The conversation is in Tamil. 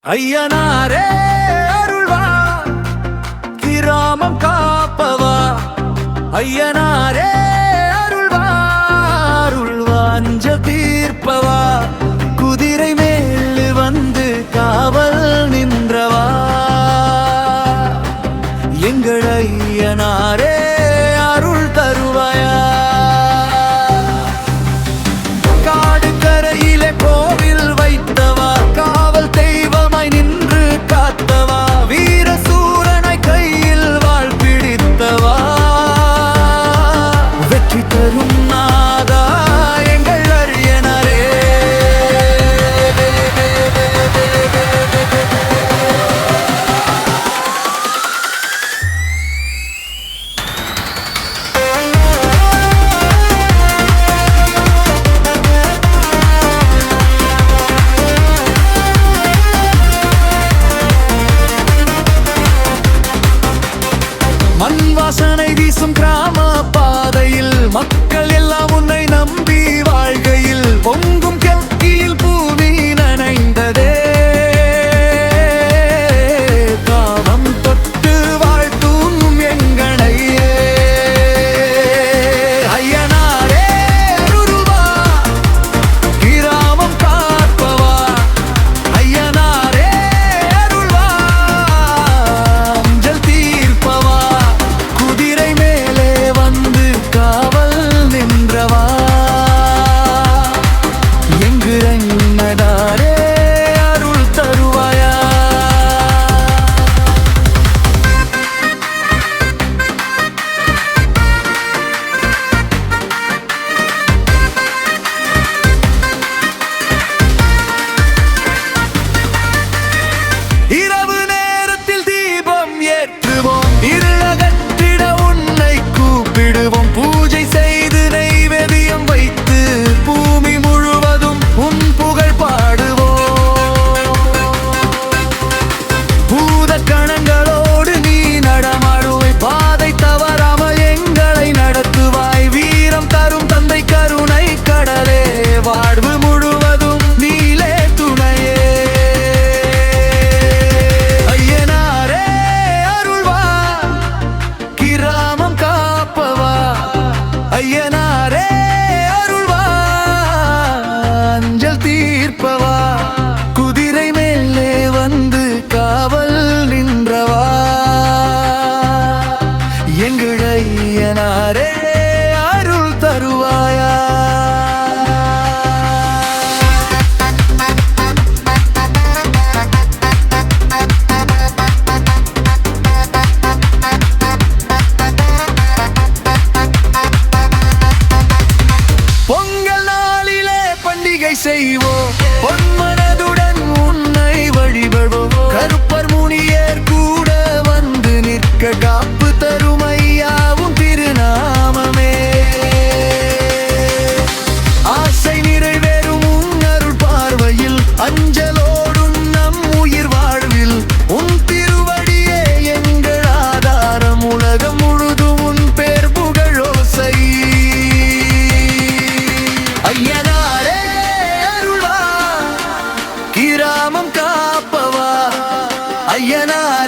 ஐயனாரே அருள்வா, கிராமம் காப்பவா. ஐயனாரே அருள்வா, அருள்வா, அஞ்சல் தீர்ப்பவா. குதிரை மேல் வந்து காவல் நின்றவா. எங்கள் ஐயனாரே அருள் தருவாயா. காடு கரையிலே கோவில் வைத்தவா, காவல் தெய்வமாய் நின்று காத்தவா. வீர சூரனாய் கையில் வாழ் பிடித்தவா. வெற்றி தரும் நாதா எங்கள் அரியனாரே. மண் வாசனை வீசும் கிராம பாதையில் மக்கள் எல்லாம் உன்னை நம்பி வாழ்கையில் பொங்கும் கெல்கியில் பூமி நனைந்ததே. காவம் தொட்டு வாழ்த்தும் எங்களையே. ஐயனாரே அருள்வா, கிராமம் காப்பவா. ஐயனாரே அருள்வா, அஞ்சல் தீர்ப்பவா. குதிரை மேலே வந்து காவல் நின்றவா. எங்கு ரங்கனாரே அருள் தருவாயா. இரவு நேரத்தில் தீபம் ஏற்றுவோம், இருளகற்றிட உன்னை கூப்பிடுவோம். பூஜை செய்து நைவேத்தியம் வைத்து பூமி முழுவதும் உன் புகழ் பாடுவோம். பூத கணங்களோடு நீ நடமாடுவாய், பாதை தவறாமல் எங்களை நடத்துவாய். வீரம் தரும் தந்தை கருணை கடலே, வாழ்வு முழுவதும் நீலே துணையே. ஐயனாரே அருள்வா, கிராமம் காப்பவா. ஐயனாரே அருள்வா, அஞ்சல் தீர்ப்பவா. குதிரை மேலே வந்து காவல் நின்றவா. எங்கள் ஐயனாரே அருள் தருவாயா. பொங்கல் நாளிலே பண்டிகை செய்வோம், பொன்மனதுடன் உன்னை வழிபடுவோம். கருப்பர் முனியர் கூட வந்து நிற்க காப்பு தரும் ஐயாவும் திருநாமமே. ஆசை நிறைவேறும் உன் அருள் பார்வையில், அஞ்சலோடும் நம் உயிர் வாழ்வில். உன் திருவடியே எங்கள் ஆதாரம், உலகம் முழுதும் உன் பேர் புகழோசை. ஐயனாரே அருள்வா, கிராமம் காப்பவா. ஐயனாரே